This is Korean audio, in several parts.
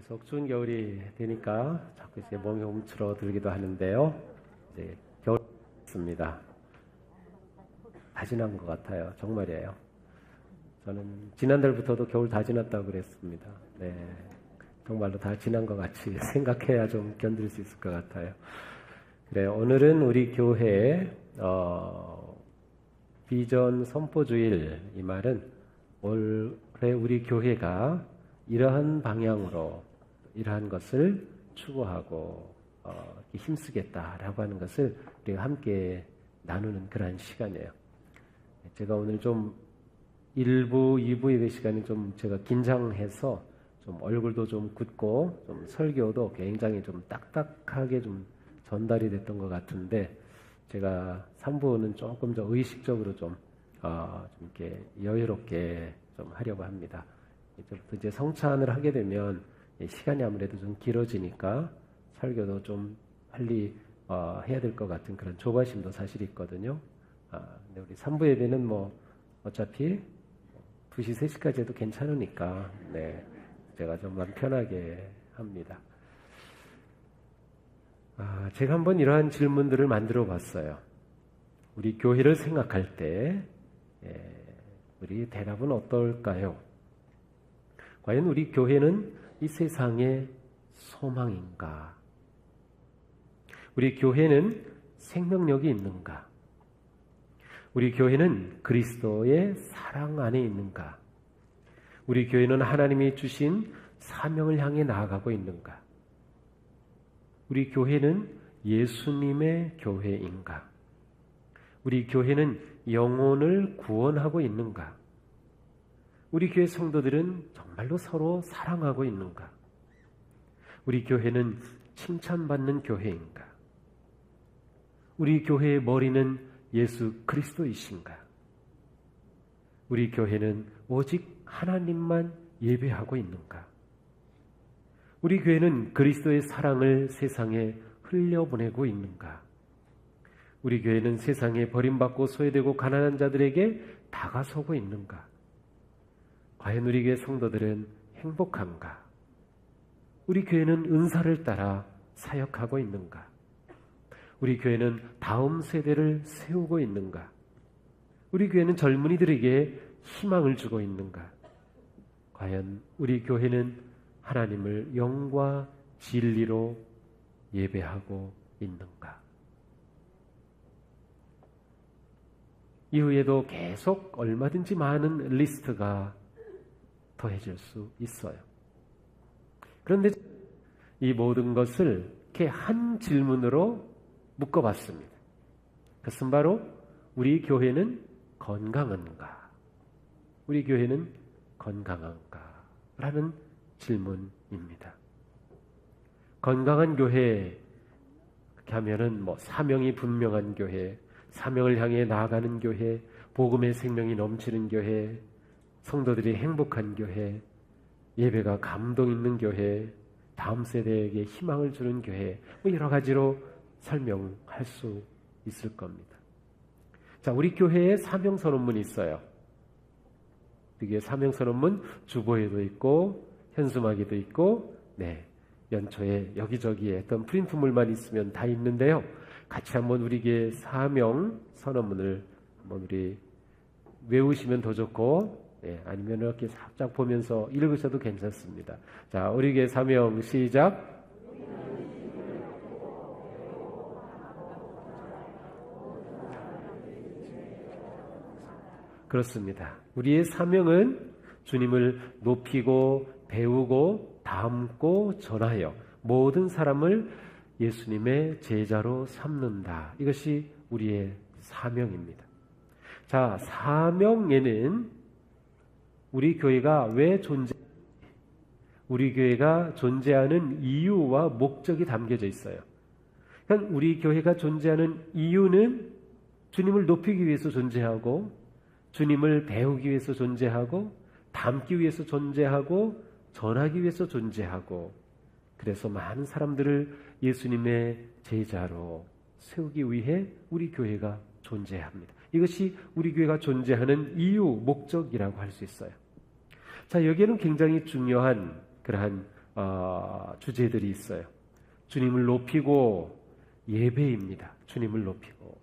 계속 추운 겨울이 되니까 자꾸 이제 몸이 움츠러들기도 하는데요. 이제 겨울 있습니다. 다 지난 것 같아요. 정말이에요. 저는 지난달부터도 겨울 다 지났다고 그랬습니다. 네, 정말로 다 지난 것 같이 생각해야 좀 견딜 수 있을 것 같아요. 그래, 오늘은 우리 교회 비전 선포주일, 이 말은 올해 우리 교회가 이러한 방향으로 이러한 것을 추구하고 힘쓰겠다라고 하는 것을 우리가 함께 나누는 그러한 시간이에요. 제가 오늘 좀 1부, 2부 예배 시간이 좀 제가 긴장해서 좀 얼굴도 좀 굳고 좀 설교도 굉장히 좀 딱딱하게 좀 전달이 됐던 것 같은데, 제가 3부는 조금 더 의식적으로 좀 이렇게 여유롭게 좀 하려고 합니다. 이제부터 이제 성찬을 하게 되면 시간이 아무래도 좀 길어지니까 설교도 좀 빨리 해야 될 것 같은 그런 조바심도 사실 있거든요. 근데 우리 3부 예배는 뭐 어차피 2시, 3시까지 해도 괜찮으니까, 네, 제가 좀 마음 편하게 합니다. 제가 한번 이러한 질문들을 만들어 봤어요. 우리 교회를 생각할 때 우리 대답은 어떨까요? 과연 우리 교회는 이 세상의 소망인가? 우리 교회는 생명력이 있는가? 우리 교회는 그리스도의 사랑 안에 있는가? 우리 교회는 하나님이 주신 사명을 향해 나아가고 있는가? 우리 교회는 예수님의 교회인가? 우리 교회는 영혼을 구원하고 있는가? 우리 교회 성도들은 정말로 서로 사랑하고 있는가? 우리 교회는 칭찬받는 교회인가? 우리 교회의 머리는 예수 그리스도이신가? 우리 교회는 오직 하나님만 예배하고 있는가? 우리 교회는 그리스도의 사랑을 세상에 흘려보내고 있는가? 우리 교회는 세상에 버림받고 소외되고 가난한 자들에게 다가서고 있는가? 과연 우리 교회 성도들은 행복한가? 우리 교회는 은사를 따라 사역하고 있는가? 우리 교회는 다음 세대를 세우고 있는가? 우리 교회는 젊은이들에게 희망을 주고 있는가? 과연 우리 교회는 하나님을 영과 진리로 예배하고 있는가? 이후에도 계속 얼마든지 많은 리스트가 더해질 수 있어요. 그런데 이 모든 것을 이렇게 한 질문으로 묶어봤습니다. 그것은 바로 우리 교회는 건강한가? 우리 교회는 건강한가? 라는 질문입니다. 건강한 교회, 그렇게 하면은 뭐 사명이 분명한 교회, 사명을 향해 나아가는 교회, 복음의 생명이 넘치는 교회, 성도들이 행복한 교회, 예배가 감동 있는 교회, 다음 세대에게 희망을 주는 교회, 뭐 여러 가지로 설명할 수 있을 겁니다. 자, 우리 교회에 사명선언문이 있어요. 이게 사명선언문 주보에도 있고 현수막에도 있고, 네, 연초에 여기저기에 어떤 프린트물만 있으면 다 있는데요. 같이 한번 우리 교회 사명선언문을 한번 우리 외우시면 더 좋고, 네, 아니면 이렇게 살짝 보면서 읽으셔도 괜찮습니다. 자, 우리 교회 사명 시작. 그렇습니다. 우리의 사명은 주님을 높이고 배우고 담고 전하여 모든 사람을 예수님의 제자로 삼는다. 이것이 우리의 사명입니다. 자, 사명에는 우리 교회가 왜 우리 교회가 존재하는 이유와 목적이 담겨져 있어요. 그러니까 우리 교회가 존재하는 이유는 주님을 높이기 위해서 존재하고, 주님을 배우기 위해서 존재하고, 담기 위해서 존재하고, 전하기 위해서 존재하고, 그래서 많은 사람들을 예수님의 제자로 세우기 위해 우리 교회가 존재합니다. 이것이 우리 교회가 존재하는 이유, 목적이라고 할 수 있어요. 자, 여기에는 굉장히 중요한 그러한 주제들이 있어요. 주님을 높이고 예배입니다. 주님을 높이고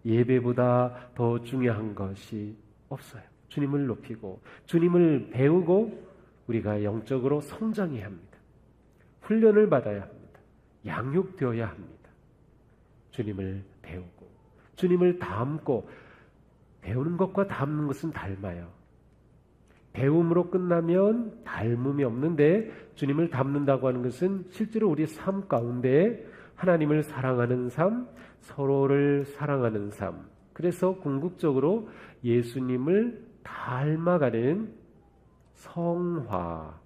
예배보다 더 중요한 것이 없어요. 주님을 높이고 주님을 배우고 우리가 영적으로 성장해야 합니다. 훈련을 받아야 합니다. 양육되어야 합니다. 주님을 배우고 주님을 닮고, 배우는 것과 닮는 것은 닮아요. 배움으로 끝나면 닮음이 없는데, 주님을 닮는다고 하는 것은 실제로 우리 삶 가운데 하나님을 사랑하는 삶, 서로를 사랑하는 삶, 그래서 궁극적으로 예수님을 닮아가는 성화,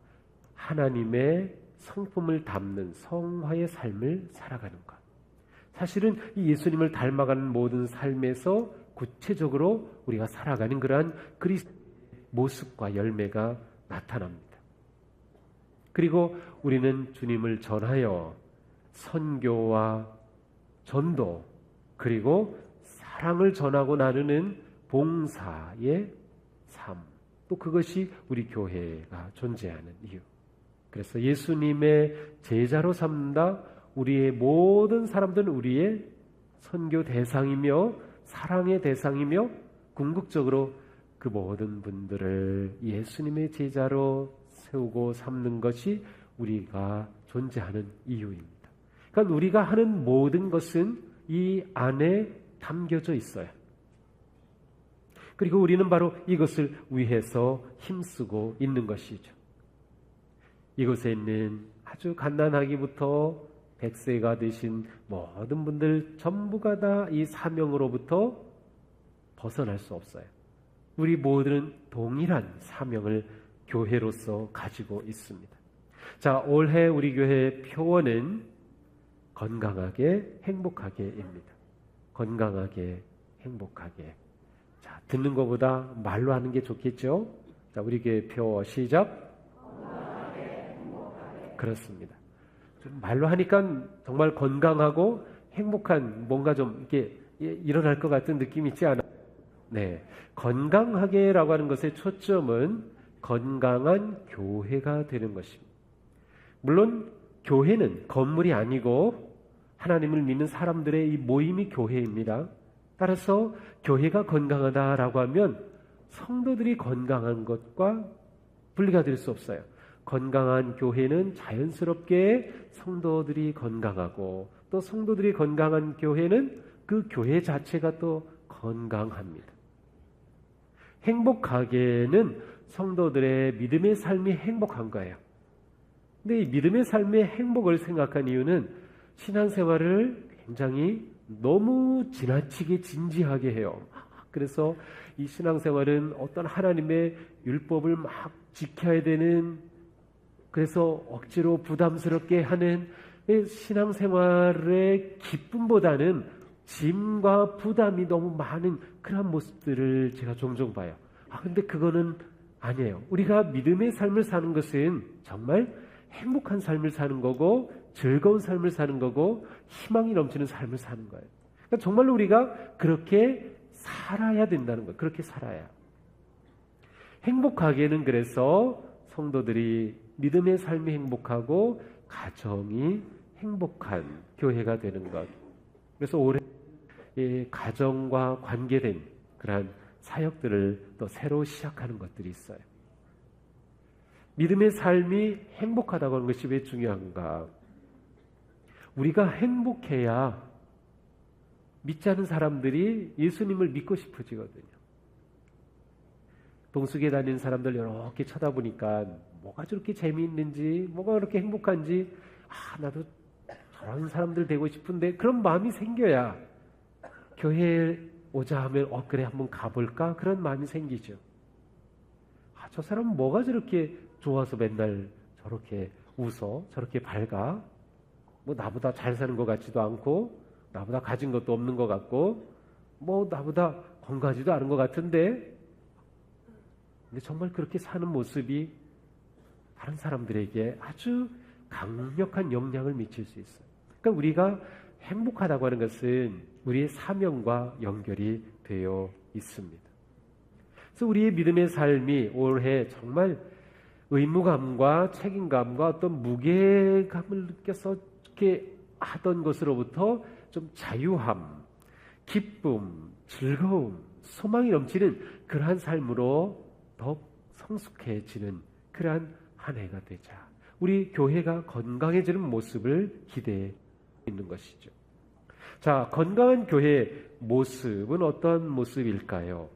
하나님의 성품을 담는 성화의 삶을 살아가는 것. 사실은 이 예수님을 닮아가는 모든 삶에서 구체적으로 우리가 살아가는 그러한 그리스도의 모습과 열매가 나타납니다. 그리고 우리는 주님을 전하여 선교와 전도, 그리고 사랑을 전하고 나누는 봉사의 삶, 또 그것이 우리 교회가 존재하는 이유. 그래서 예수님의 제자로 삼는다. 우리의 모든 사람들은 우리의 선교 대상이며 사랑의 대상이며, 궁극적으로 그 모든 분들을 예수님의 제자로 세우고 삼는 것이 우리가 존재하는 이유입니다. 그러니까 우리가 하는 모든 것은 이 안에 담겨져 있어요. 그리고 우리는 바로 이것을 위해서 힘쓰고 있는 것이죠. 이곳에 있는 아주 갓난아기부터 100세가 되신 모든 분들 전부가 다 이 사명으로부터 벗어날 수 없어요. 우리 모두는 동일한 사명을 교회로서 가지고 있습니다. 자, 올해 우리 교회의 표어는 건강하게 행복하게입니다. 건강하게 행복하게. 자, 듣는 것보다 말로 하는 게 좋겠죠? 자, 우리 교회 표어 시작. 건강하게 행복하게. 그렇습니다. 좀 말로 하니까 정말 건강하고 행복한 뭔가 좀 이렇게 일어날 것 같은 느낌이 있지 않아요? 네, 건강하게라고 하는 것의 초점은 건강한 교회가 되는 것입니다. 물론 교회는 건물이 아니고 하나님을 믿는 사람들의 이 모임이 교회입니다. 따라서 교회가 건강하다라고 하면 성도들이 건강한 것과 분리가 될 수 없어요. 건강한 교회는 자연스럽게 성도들이 건강하고, 또 성도들이 건강한 교회는 그 교회 자체가 또 건강합니다. 행복하게는 성도들의 믿음의 삶이 행복한 거예요. 근데 이 믿음의 삶의 행복을 생각한 이유는 신앙생활을 굉장히 너무 지나치게 진지하게 해요. 그래서 이 신앙생활은 어떤 하나님의 율법을 막 지켜야 되는, 그래서 억지로 부담스럽게 하는 신앙생활의 기쁨보다는 짐과 부담이 너무 많은 그런 모습들을 제가 종종 봐요. 근데 그거는 아니에요. 우리가 믿음의 삶을 사는 것은 정말 행복한 삶을 사는 거고, 즐거운 삶을 사는 거고, 희망이 넘치는 삶을 사는 거예요. 그러니까 정말로 우리가 그렇게 살아야 된다는 거예요. 그렇게 살아야. 행복하게는 그래서 성도들이 믿음의 삶이 행복하고 가정이 행복한 교회가 되는 것. 그래서 올해 가정과 관계된 그러한 사역들을 또 새로 시작하는 것들이 있어요. 믿음의 삶이 행복하다고 하는 것이 왜 중요한가? 우리가 행복해야 믿지 않은 사람들이 예수님을 믿고 싶어지거든요. 동숙에 다니는 사람들 이렇게 쳐다보니까 뭐가 저렇게 재미있는지, 뭐가 그렇게 행복한지, 나도 저런 사람들 되고 싶은데, 그런 마음이 생겨야 교회에 오자 하면 그래 한번 가볼까? 그런 마음이 생기죠. 저 사람은 뭐가 저렇게 좋아서 맨날 저렇게 웃어? 저렇게 밝아? 뭐 나보다 잘 사는 것 같지도 않고, 나보다 가진 것도 없는 것 같고, 뭐 나보다 건강하지도 않은 것 같은데, 근데 정말 그렇게 사는 모습이 다른 사람들에게 아주 강력한 영향을 미칠 수 있어요. 그러니까 우리가 행복하다고 하는 것은 우리의 사명과 연결이 되어 있습니다. 그래서 우리의 믿음의 삶이 올해 정말 의무감과 책임감과 어떤 무게감을 느껴서 이렇게 하던 것으로부터 좀 자유함, 기쁨, 즐거움, 소망이 넘치는 그러한 삶으로 더 성숙해지는 그러한 한 해가 되자. 우리 교회가 건강해지는 모습을 기대해 있는 것이죠. 자, 건강한 교회 모습은 어떤 모습일까요?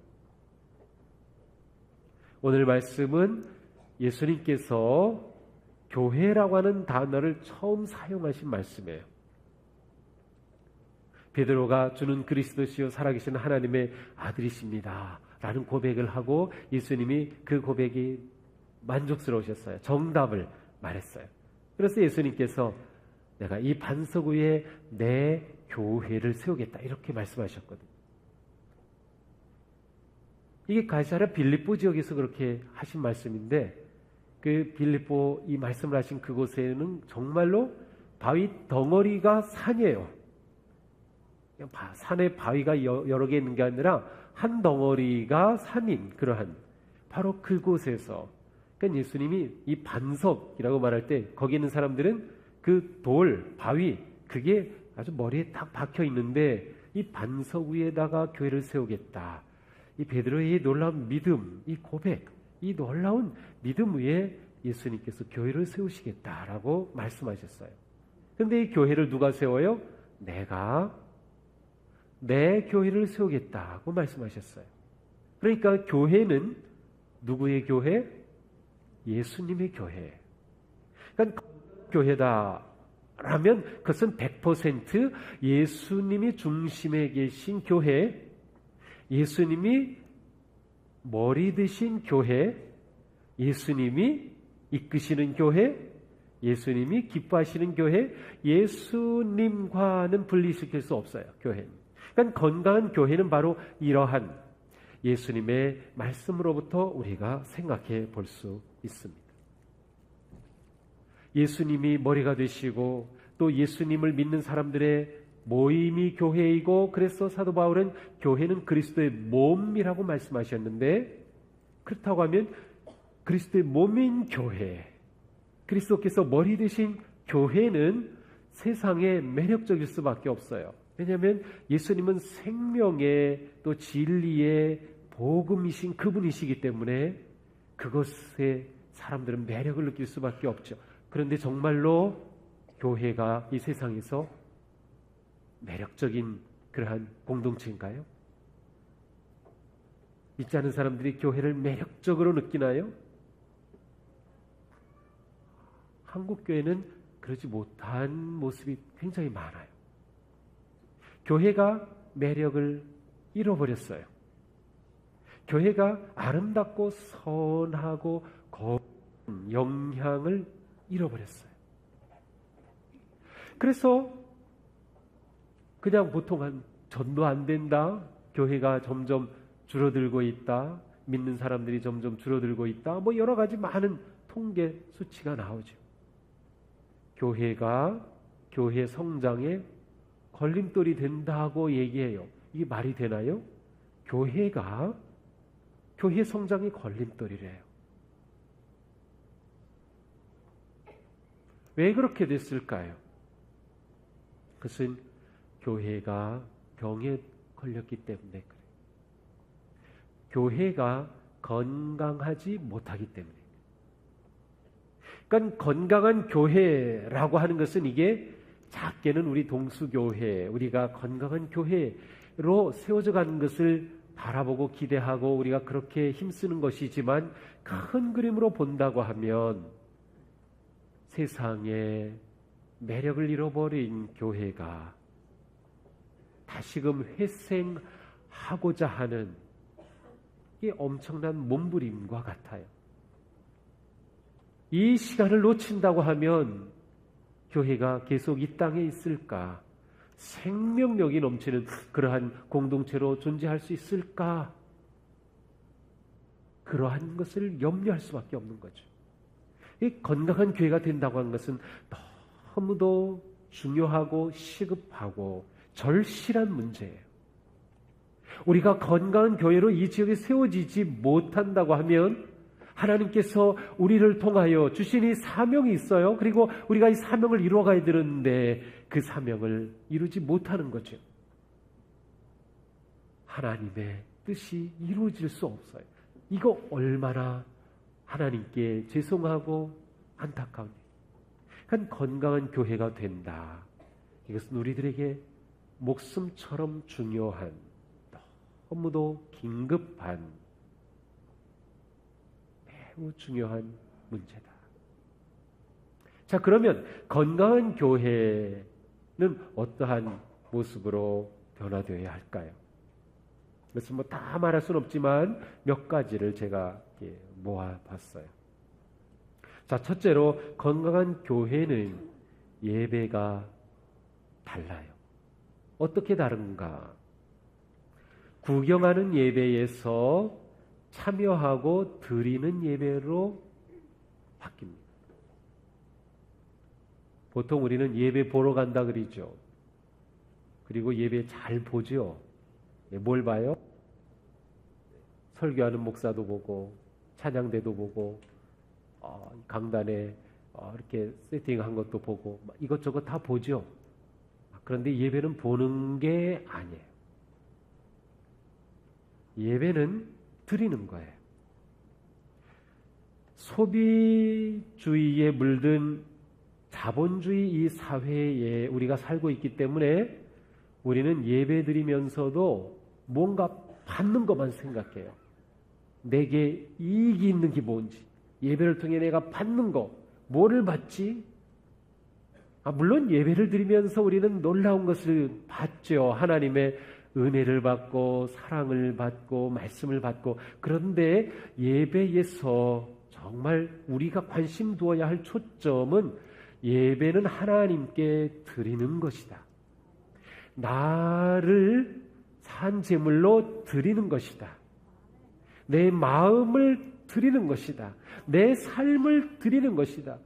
오늘 말씀은 예수님께서 교회라고 하는 단어를 처음 사용하신 말씀이에요. 베드로가 주는 그리스도시요 살아계신 하나님의 아들이십니다 라는 고백을 하고 예수님이 그 고백이 만족스러우셨어요. 정답을 말했어요. 그래서 예수님께서 내가 이 반석 위에 내 교회를 세우겠다 이렇게 말씀하셨거든요. 이게 가이사랴 빌립보 지역에서 그렇게 하신 말씀인데, 그 빌립보 이 말씀을 하신 그곳에는 정말로 바위 덩어리가 산이에요. 산에 바위가 여러 개 있는 게 아니라 한 덩어리가 산인 그러한 바로 그곳에서, 그러니까 예수님이 이 반석이라고 말할 때 거기 있는 사람들은 그 돌, 바위 그게 아주 머리에 딱 박혀 있는데 이 반석 위에다가 교회를 세우겠다. 이 베드로의 놀라운 믿음, 이 고백, 이 놀라운 믿음 위에 예수님께서 교회를 세우시겠다라고 말씀하셨어요. 그런데 이 교회를 누가 세워요? 내가 내 교회를 세우겠다고 말씀하셨어요. 그러니까 교회는 누구의 교회? 예수님의 교회. 그러니까 교회다라면 그것은 100% 예수님이 중심에 계신 교회, 예수님이 머리 되신 교회, 예수님이 이끄시는 교회, 예수님이 기뻐하시는 교회, 예수님과는 분리시킬 수 없어요. 교회는. 그러니까 건강한 교회는 바로 이러한 예수님의 말씀으로부터 우리가 생각해 볼 수 있습니다. 예수님이 머리가 되시고 또 예수님을 믿는 사람들의 모임이 교회이고, 그래서 사도 바울은 교회는 그리스도의 몸이라고 말씀하셨는데, 그렇다고 하면 그리스도의 몸인 교회, 그리스도께서 머리 되신 교회는 세상에 매력적일 수밖에 없어요. 왜냐하면 예수님은 생명의 또 진리의 복음이신 그분이시기 때문에 그것에 사람들은 매력을 느낄 수밖에 없죠. 그런데 정말로 교회가 이 세상에서 매력적인 그러한 공동체인가요? 믿지 않은 사람들이 교회를 매력적으로 느끼나요? 한국 교회는 그러지 못한 모습이 굉장히 많아요. 교회가 매력을 잃어버렸어요. 교회가 아름답고 선하고 거룩한 영향을 잃어버렸어요. 그래서 그냥 보통 한 전도 안 된다, 교회가 점점 줄어들고 있다, 믿는 사람들이 점점 줄어들고 있다, 뭐 여러 가지 많은 통계 수치가 나오죠. 교회가 교회 성장에 걸림돌이 된다고 얘기해요. 이게 말이 되나요? 교회가 교회 성장의 걸림돌이래요. 왜 그렇게 됐을까요? 그것은 교회가 병에 걸렸기 때문에 그래요. 교회가 건강하지 못하기 때문에. 그러니까 건강한 교회라고 하는 것은 이게 작게는 우리 동수교회, 우리가 건강한 교회로 세워져 가는 것을 바라보고 기대하고 우리가 그렇게 힘쓰는 것이지만, 큰 그림으로 본다고 하면 세상에 매력을 잃어버린 교회가 다시금 회생하고자 하는 이 엄청난 몸부림과 같아요. 이 시간을 놓친다고 하면 교회가 계속 이 땅에 있을까? 생명력이 넘치는 그러한 공동체로 존재할 수 있을까? 그러한 것을 염려할 수밖에 없는 거죠. 이 건강한 교회가 된다고 하는 것은 너무도 중요하고 시급하고 절실한 문제예요. 우리가 건강한 교회로 이 지역에 세워지지 못한다고 하면 하나님께서 우리를 통하여 주신 이 사명이 있어요. 그리고 우리가 이 사명을 이루어가야 되는데 그 사명을 이루지 못하는 거죠. 하나님의 뜻이 이루어질 수 없어요. 이거 얼마나 하나님께 죄송하고 안타까운 일. 그러니까 건강한 교회가 된다. 이것은 우리들에게 목숨처럼 중요한, 너무도 긴급한, 매우 중요한 문제다. 자, 그러면 건강한 교회는 어떠한 모습으로 변화되어야 할까요? 그래서 뭐 다 말할 수는 없지만 몇 가지를 제가 모아봤어요. 자, 첫째로 건강한 교회는 예배가 달라요. 어떻게 다른가? 구경하는 예배에서 참여하고 드리는 예배로 바뀝니다. 보통 우리는 예배 보러 간다 그러죠. 그리고 예배 잘 보죠. 뭘 봐요? 설교하는 목사도 보고 찬양대도 보고 강단에 이렇게 세팅한 것도 보고 이것저것 다 보죠. 그런데 예배는 보는 게 아니에요. 예배는 드리는 거예요. 소비주의에 물든 자본주의 이 사회에 우리가 살고 있기 때문에 우리는 예배 드리면서도 뭔가 받는 것만 생각해요. 내게 이익이 있는 게 뭔지, 예배를 통해 내가 받는 거, 뭐를 받지? 물론 예배를 드리면서 우리는 놀라운 것을 받죠. 하나님의 은혜를 받고 사랑을 받고 말씀을 받고. 그런데 예배에서 정말 우리가 관심 두어야 할 초점은 예배는 하나님께 드리는 것이다. 나를 산 제물로 드리는 것이다. 내 마음을 드리는 것이다. 내 삶을 드리는 것이다.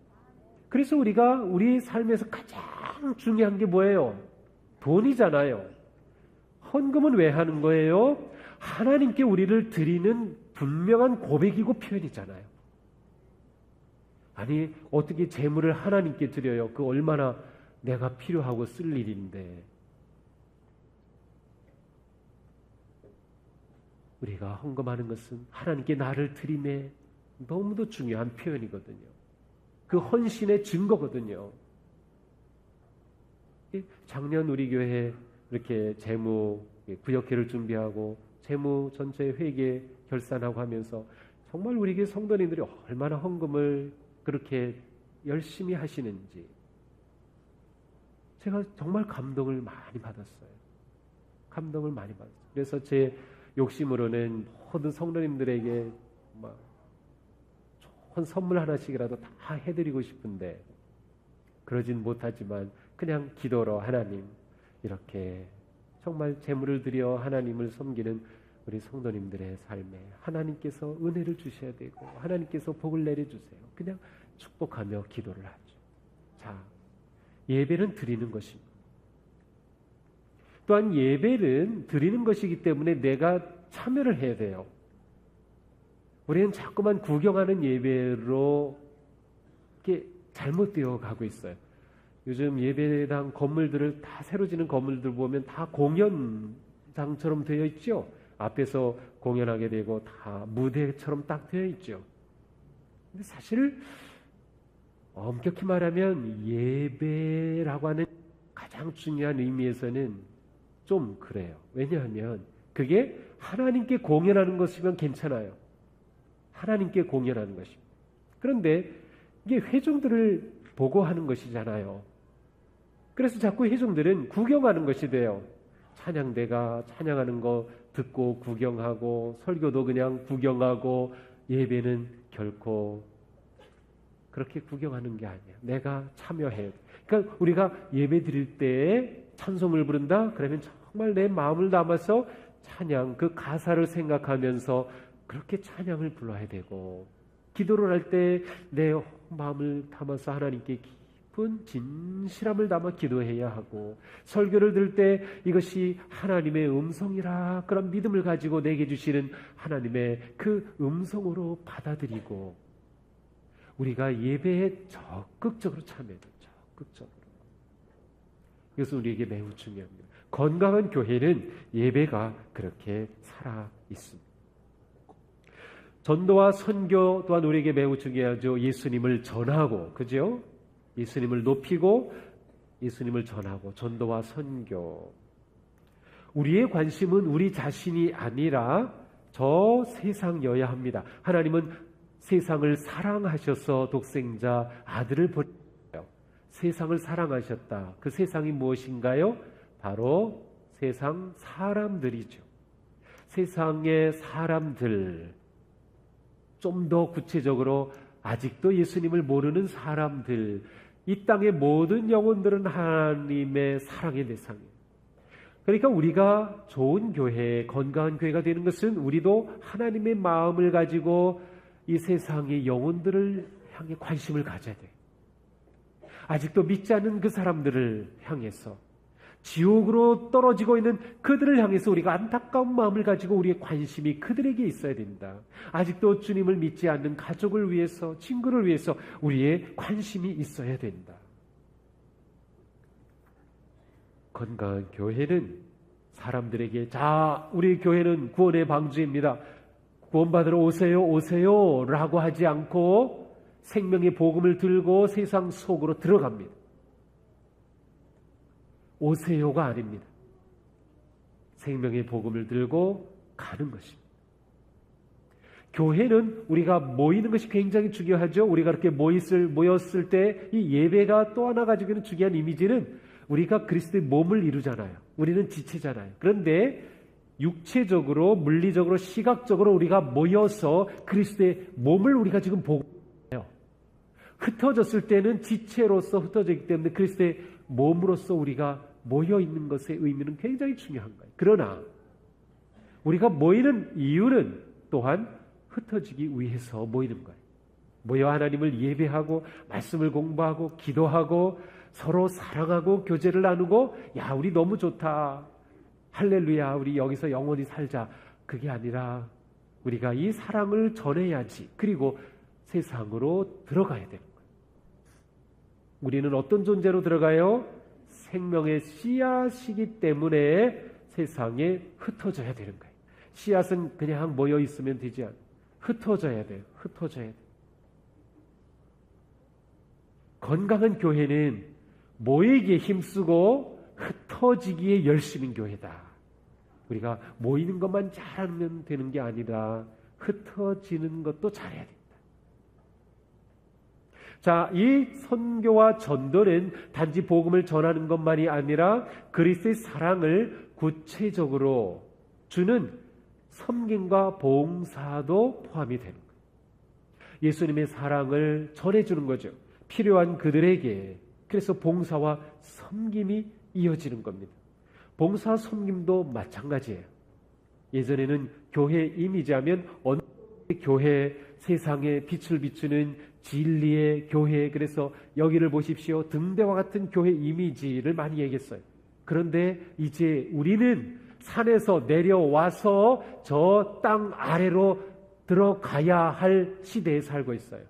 그래서 우리가 우리 삶에서 가장 중요한 게 뭐예요? 돈이잖아요. 헌금은 왜 하는 거예요? 하나님께 우리를 드리는 분명한 고백이고 표현이잖아요. 아니, 어떻게 재물을 하나님께 드려요? 그 얼마나 내가 필요하고 쓸 일인데. 우리가 헌금하는 것은 하나님께 나를 드림에 너무도 중요한 표현이거든요. 그 헌신의 증거거든요. 작년 우리 교회 이렇게 재무 구역회를 준비하고 재무 전체 회계 결산하고 하면서 정말 우리 교회 성도님들이 얼마나 헌금을 그렇게 열심히 하시는지 제가 정말 감동을 많이 받았어요. 감동을 많이 받았어요. 그래서 제 욕심으로는 모든 성도님들에게 좋은 선물 하나씩이라도 다 해드리고 싶은데 그러진 못하지만 그냥 기도로 하나님 이렇게 정말 재물을 드려 하나님을 섬기는 우리 성도님들의 삶에 하나님께서 은혜를 주셔야 되고 하나님께서 복을 내려주세요. 그냥 축복하며 기도를 하죠. 자, 예배는 드리는 것입니다. 또한 예배는 드리는 것이기 때문에 내가 참여를 해야 돼요. 우리는 자꾸만 구경하는 예배로 이렇게 잘못되어 가고 있어요. 요즘 예배당 건물들을 다 새로 지는 건물들 보면 다 공연장처럼 되어 있죠. 앞에서 공연하게 되고 다 무대처럼 딱 되어 있죠. 근데 사실 엄격히 말하면 예배라고 하는 가장 중요한 의미에서는 좀 그래요. 왜냐하면 그게 하나님께 공연하는 것이면 괜찮아요. 하나님께 공연하는 것입니다. 그런데 이게 회중들을 보고 하는 것이잖아요. 그래서 자꾸 회중들은 구경하는 것이 돼요. 찬양대가 찬양하는 거 듣고 구경하고 설교도 그냥 구경하고 예배는 결코 그렇게 구경하는 게 아니야. 내가 참여해야 돼. 그러니까 우리가 예배 드릴 때에 찬송을 부른다? 그러면 정말 내 마음을 담아서 찬양, 그 가사를 생각하면서 그렇게 찬양을 불러야 되고 기도를 할 때 내 마음을 담아서 하나님께 깊은 진실함을 담아 기도해야 하고, 설교를 들을 때 이것이 하나님의 음성이라 그런 믿음을 가지고 내게 주시는 하나님의 그 음성으로 받아들이고, 우리가 예배에 적극적으로 참여해야 돼요. 적극적으로. 이것은 우리에게 매우 중요합니다. 건강한 교회는 예배가 그렇게 살아 있습니다. 전도와 선교 또한 우리에게 매우 중요하죠. 예수님을 전하고, 그죠? 예수님을 높이고 예수님을 전하고, 전도와 선교. 우리의 관심은 우리 자신이 아니라 저 세상이어야 합니다. 하나님은 세상을 사랑하셔서 독생자 아들을 보내셨어요. 세상을 사랑하셨다. 그 세상이 무엇인가요? 바로 세상 사람들이죠. 세상의 사람들, 좀 더 구체적으로 아직도 예수님을 모르는 사람들, 이 땅의 모든 영혼들은 하나님의 사랑의 대상이에요. 그러니까 우리가 좋은 교회, 건강한 교회가 되는 것은 우리도 하나님의 마음을 가지고 이 세상의 영혼들을 향해 관심을 가져야 돼요. 아직도 믿지 않는 그 사람들을 향해서, 지옥으로 떨어지고 있는 그들을 향해서 우리가 안타까운 마음을 가지고 우리의 관심이 그들에게 있어야 된다. 아직도 주님을 믿지 않는 가족을 위해서, 친구를 위해서 우리의 관심이 있어야 된다. 건강한 교회는 사람들에게, 자, 우리 교회는 구원의 방주입니다, 구원받으러 오세요, 오세요 라고 하지 않고 생명의 복음을 들고 세상 속으로 들어갑니다. 오세요가 아닙니다. 생명의 복음을 들고 가는 것입니다. 교회는 우리가 모이는 것이 굉장히 중요하죠. 우리가 그렇게 모였을 때 이 예배가 또 하나 가지고 있는 중요한 이미지는 우리가 그리스도의 몸을 이루잖아요. 우리는 지체잖아요. 그런데 육체적으로, 물리적으로, 시각적으로 우리가 모여서 그리스도의 몸을 우리가 지금 보고 있어요. 흩어졌을 때는 지체로서 흩어져 있기 때문에 그리스도의 몸으로서 우리가 모여 있는 것의 의미는 굉장히 중요한 거예요. 그러나 우리가 모이는 이유는 또한 흩어지기 위해서 모이는 거예요. 모여 하나님을 예배하고 말씀을 공부하고 기도하고 서로 사랑하고 교제를 나누고, 야, 우리 너무 좋다, 할렐루야, 우리 여기서 영원히 살자, 그게 아니라 우리가 이 사랑을 전해야지. 그리고 세상으로 들어가야 되는 거예요. 우리는 어떤 존재로 들어가요? 생명의 씨앗이기 때문에 세상에 흩어져야 되는 거예요. 씨앗은 그냥 모여 있으면 되지 않아요. 흩어져야 돼요. 흩어져야 돼요. 건강한 교회는 모이기에 힘쓰고 흩어지기에 열심인 교회다. 우리가 모이는 것만 잘하면 되는 게 아니라 흩어지는 것도 잘해야 된다. 자, 이 선교와 전도는 단지 복음을 전하는 것만이 아니라 그리스도의 사랑을 구체적으로 주는 섬김과 봉사도 포함이 되는 거예요. 예수님의 사랑을 전해주는 거죠. 필요한 그들에게. 그래서 봉사와 섬김이 이어지는 겁니다. 봉사 섬김도 마찬가지예요. 예전에는 교회 이미지하면 어느 교회, 세상에 빛을 비추는 진리의 교회, 그래서 여기를 보십시오 등대와 같은 교회 이미지를 많이 얘기했어요. 그런데 이제 우리는 산에서 내려와서 저 땅 아래로 들어가야 할 시대에 살고 있어요.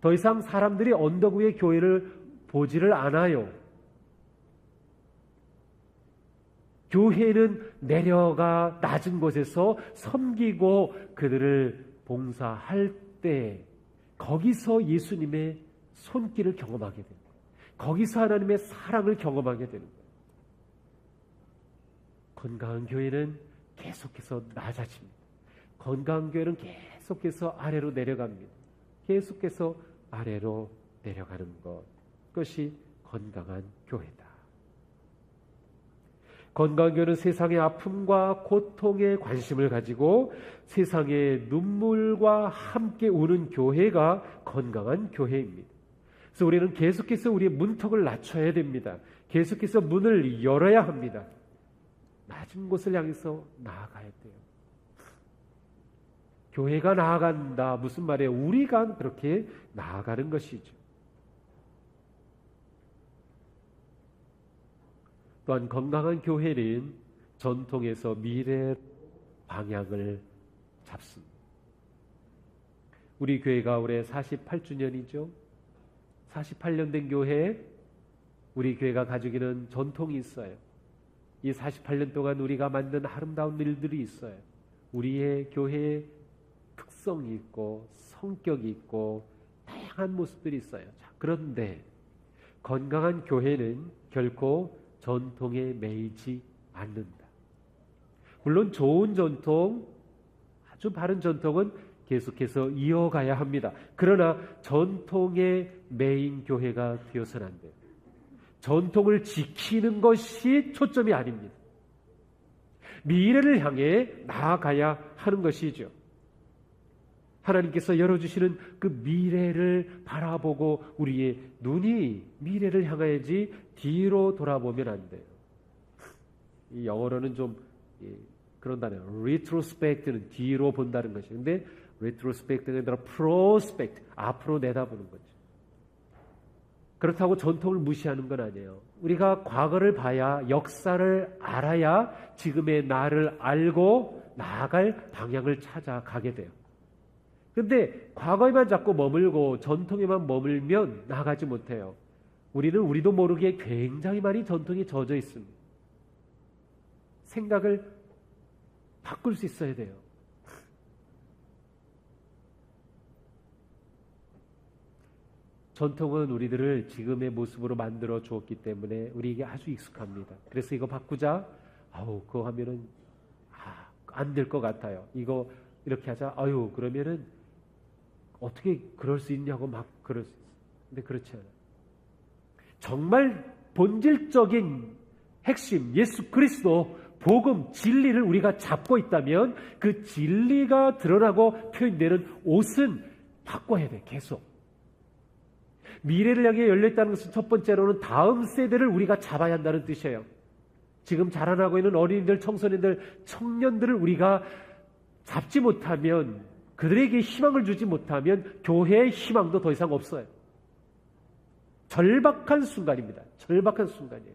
더 이상 사람들이 언덕 위의 교회를 보지를 않아요. 교회는 내려가 낮은 곳에서 섬기고 그들을 봉사할 때 거기서 예수님의 손길을 경험하게 되는 거예요. 거기서 하나님의 사랑을 경험하게 되는 거예요. 건강한 교회는 계속해서 낮아집니다. 건강한 교회는 계속해서 아래로 내려갑니다. 계속해서 아래로 내려가는 것, 그것이 건강한 교회다. 건강한 교회는 세상의 아픔과 고통에 관심을 가지고 세상의 눈물과 함께 우는 교회가 건강한 교회입니다. 그래서 우리는 계속해서 우리의 문턱을 낮춰야 됩니다. 계속해서 문을 열어야 합니다. 낮은 곳을 향해서 나아가야 돼요. 교회가 나아간다, 무슨 말이에요? 우리가 그렇게 나아가는 것이죠. 또한 건강한 교회는 전통에서 미래 방향을 잡습니다. 우리 교회가 올해 48주년이죠. 48년 된 교회에 우리 교회가 가지고 있는 전통이 있어요. 이 48년 동안 우리가 만든 아름다운 일들이 있어요. 우리의 교회의 특성이 있고 성격이 있고 다양한 모습들이 있어요. 자, 그런데 건강한 교회는 결코 전통에 매이지 않는다. 물론 좋은 전통, 아주 바른 전통은 계속해서 이어가야 합니다. 그러나 전통에 매인 교회가 되어서는 안 돼요. 전통을 지키는 것이 초점이 아닙니다. 미래를 향해 나아가야 하는 것이죠. 하나님께서 열어주시는 그 미래를 바라보고 우리의 눈이 미래를 향하야지 뒤로 돌아보면 안 돼요. 이 영어로는 좀 그런 단어예요. retrospect는 뒤로 본다는 것이에요. 근데 retrospect가 아니라 prospect, 앞으로 내다보는 거죠. 그렇다고 전통을 무시하는 건 아니에요. 우리가 과거를 봐야, 역사를 알아야 지금의 나를 알고 나아갈 방향을 찾아가게 돼요. 근데 과거에만 자꾸 머물고 전통에만 머물면 나아가지 못해요. 우리는 우리도 모르게 굉장히 많이 전통에 젖어 있습니다. 생각을 바꿀 수 있어야 돼요. 전통은 우리들을 지금의 모습으로 만들어 주었기 때문에 우리에게 아주 익숙합니다. 그래서 이거 바꾸자. 그거 하면은 안 될 것 같아요. 이거 이렇게 하자. 그러면은 어떻게 그럴 수 있냐고 막 그럴 수 있어요. 근데 그렇지 않아요. 정말 본질적인 핵심, 예수 그리스도, 복음, 진리를 우리가 잡고 있다면 그 진리가 드러나고 표현되는 옷은 바꿔야 돼. 계속. 미래를 향해 열려있다는 것은 첫 번째로는 다음 세대를 우리가 잡아야 한다는 뜻이에요. 지금 자라나고 있는 어린이들, 청소년들, 청년들을 우리가 잡지 못하면, 그들에게 희망을 주지 못하면 교회의 희망도 더 이상 없어요. 절박한 순간입니다. 절박한 순간이에요.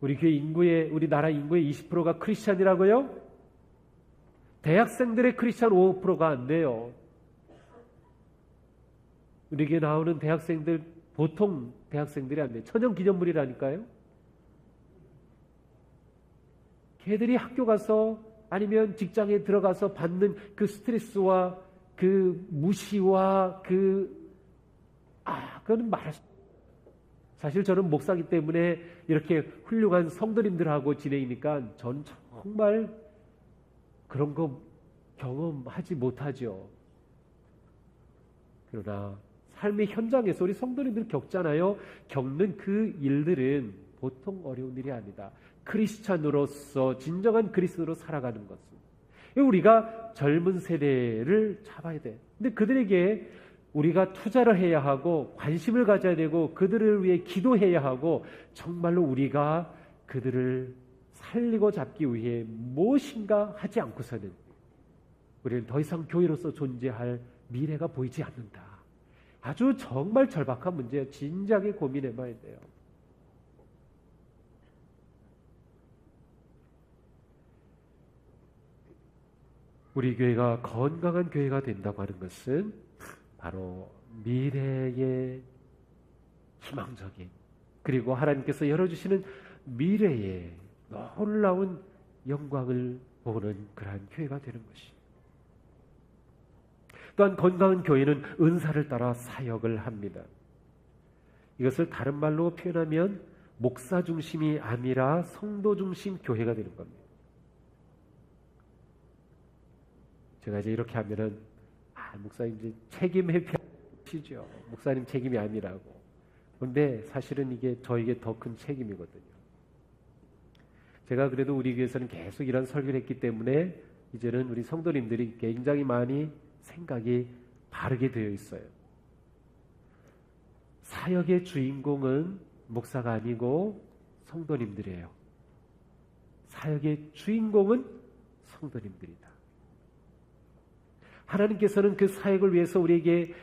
우리나라 인구의 20%가 크리스찬이라고요? 대학생들의 크리스찬 5%가 안 돼요. 우리에게 나오는 대학생들, 보통 대학생들이 안 돼요. 천연기념물이라니까요. 걔들이 학교 가서 아니면 직장에 들어가서 받는 그 스트레스와 그 무시와 그거는 말할 수 없어요. 사실 저는 목사기 때문에 이렇게 훌륭한 성도님들하고 지내니까 저는 정말 그런 거 경험하지 못하죠. 그러나 삶의 현장에서 우리 성도님들 겪잖아요. 겪는 그 일들은 보통 어려운 일이 아니다. 크리스찬으로서 진정한 그리스도로 살아가는 것은 우리가 젊은 세대를 잡아야 돼. 근데 그들에게 우리가 투자를 해야 하고 관심을 가져야 되고 그들을 위해 기도해야 하고 정말로 우리가 그들을 살리고 잡기 위해 무엇인가 하지 않고서는 우리는 더 이상 교회로서 존재할 미래가 보이지 않는다. 아주 정말 절박한 문제예요. 진지하게 고민해봐야 돼요. 우리 교회가 건강한 교회가 된다고 하는 것은 바로 미래의 희망적인, 그리고 하나님께서 열어주시는 미래의 놀라운 영광을 보는 그러한 교회가 되는 것입니다. 또한 건강한 교회는 은사를 따라 사역을 합니다. 이것을 다른 말로 표현하면 목사 중심이 아니라 성도 중심 교회가 되는 겁니다. 제가 이제 이렇게 하면은 목사님 이제 책임 회피하시죠. 목사님 책임이 아니라고. 그런데 사실은 이게 저에게 더 큰 책임이거든요. 제가 그래도 우리 교회에서는 계속 이런 설교를 했기 때문에 이제는 우리 성도님들이 굉장히 많이 생각이 바르게 되어 있어요. 사역의 주인공은 목사가 아니고 성도님들이에요. 사역의 주인공은 성도님들이다. 하나님께서는 그 사역을 위해서 우리에게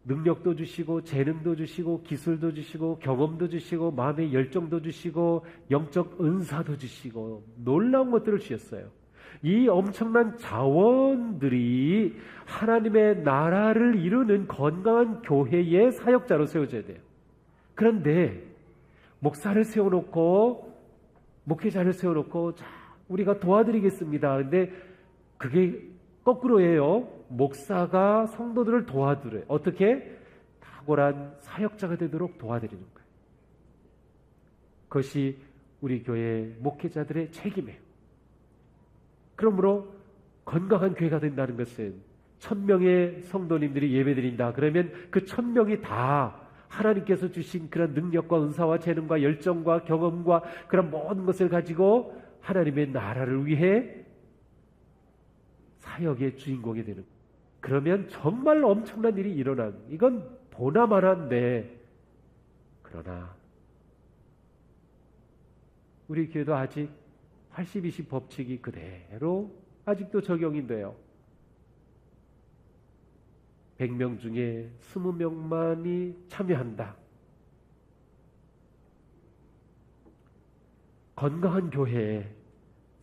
능력도 주시고 재능도 주시고 기술도 주시고 경험도 주시고 마음의 열정도 주시고 영적 은사도 주시고 놀라운 것들을 주셨어요. 이 엄청난 자원들이 하나님의 나라를 이루는 건강한 교회의 사역자로 세워져야 돼요. 그런데 목사를 세워놓고 목회자를 세워놓고 자, 우리가 도와드리겠습니다. 근데 그게 거꾸로예요. 목사가 성도들을 도와드려요. 어떻게? 탁월한 사역자가 되도록 도와드리는 거예요. 그것이 우리 교회 목회자들의 책임이에요. 그러므로 건강한 교회가 된다는 것은 1000명의 성도님들이 예배드린다. 그러면 그 1000명이 다 하나님께서 주신 그런 능력과 은사와 재능과 열정과 경험과 그런 모든 것을 가지고 하나님의 나라를 위해 사역의 주인공이 되는 거예요. 그러면 정말 엄청난 일이 일어난, 이건 보나마나인데, 그러나 우리 교회도 아직 80-20 법칙이 그대로 아직도 적용이 돼요. 100명 중에 20명만이 참여한다. 건강한 교회에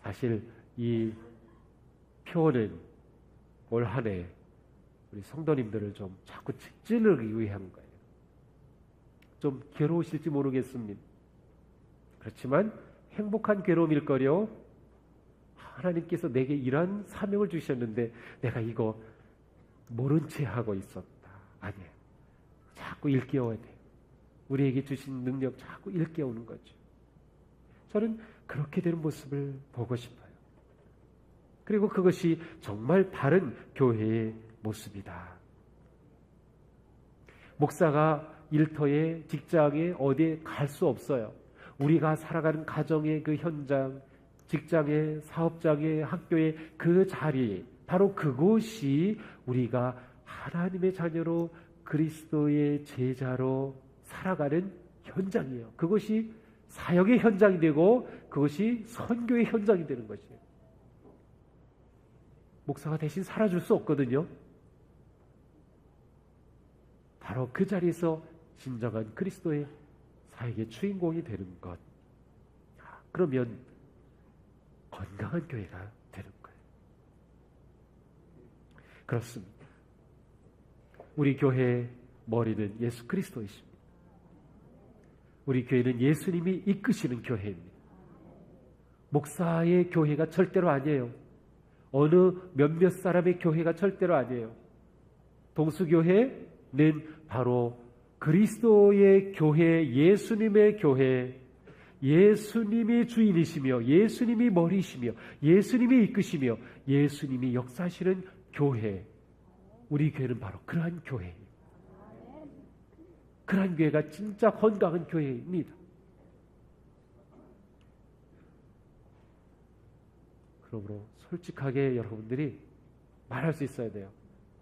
사실 이 표현은 올 한 해 우리 성도님들을 좀 자꾸 찌르기 위한 거예요. 좀 괴로우실지 모르겠습니다. 그렇지만 행복한 괴로움일거려. 하나님께서 내게 이런 사명을 주셨는데 내가 이거 모른 채 하고 있었다. 아니에요. 자꾸 일깨워야 돼요. 우리에게 주신 능력 자꾸 일깨우는 거죠. 저는 그렇게 되는 모습을 보고 싶어요. 그리고 그것이 정말 바른 교회의 모습이다. 목사가 일터에, 직장에, 어디에 갈 수 없어요. 우리가 살아가는 가정의 그 현장, 직장의, 사업장의, 학교의 그 자리, 바로 그곳이 우리가 하나님의 자녀로 그리스도의 제자로 살아가는 현장이에요. 그것이 사역의 현장이 되고 그것이 선교의 현장이 되는 것이에요. 목사가 대신 살아줄 수 없거든요. 바로 그 자리에서 진정한 그리스도의 사역의 주인공이 되는 것. 그러면 건강한 교회가 되는 거예요. 그렇습니다. 우리 교회의 머리는 예수 그리스도이십니다. 우리 교회는 예수님이 이끄시는 교회입니다. 목사의 교회가 절대로 아니에요. 어느 몇몇 사람의 교회가 절대로 아니에요. 동수교회는 바로 그리스도의 교회, 예수님의 교회, 예수님이 주인이시며 예수님이 머리이시며 예수님이 이끄시며 예수님이 역사하시는 교회. 우리 교회는 바로 그러한 교회예요. 그러한 교회가 진짜 건강한 교회입니다. 그러므로 솔직하게 여러분들이 말할 수 있어야 돼요.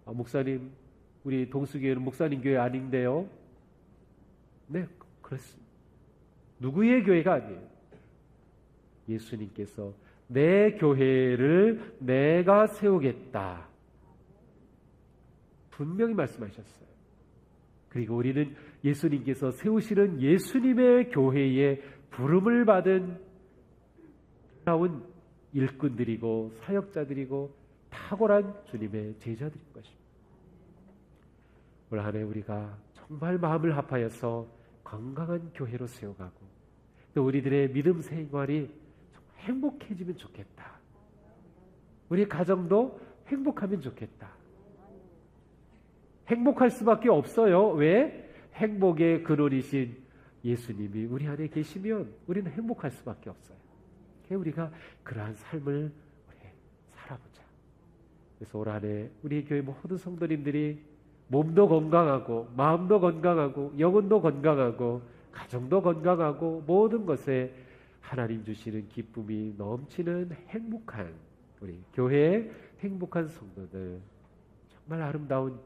목사님, 우리 동수교회는 목사님 교회 아닌데요. 네, 그렇습니다. 누구의 교회가 아니에요. 예수님께서 내 교회를 내가 세우겠다. 분명히 말씀하셨어요. 그리고 우리는 예수님께서 세우시는 예수님의 교회에 부름을 받은 나온 일꾼들이고 사역자들이고 탁월한 주님의 제자들인 것입니다. 올 한 해 우리가 정말 마음을 합하여서 건강한 교회로 세워가고 또 우리들의 믿음 생활이 정말 행복해지면 좋겠다. 우리 가정도 행복하면 좋겠다. 행복할 수밖에 없어요. 왜? 행복의 근원이신 예수님이 우리 안에 계시면 우리는 행복할 수밖에 없어요. 우리가 그러한 삶을 우리 살아보자. 그래서 올 한 해 우리 교회 모든 성도님들이 몸도 건강하고 마음도 건강하고 영혼도 건강하고 가정도 건강하고 모든 것에 하나님 주시는 기쁨이 넘치는 행복한 우리 교회의 행복한 성도들, 정말 아름다운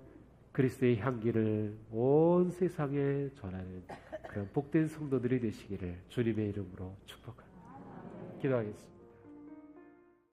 그리스도의 향기를 온 세상에 전하는 그런 복된 성도들이 되시기를 주님의 이름으로 축복합니다. 기도하겠습니다.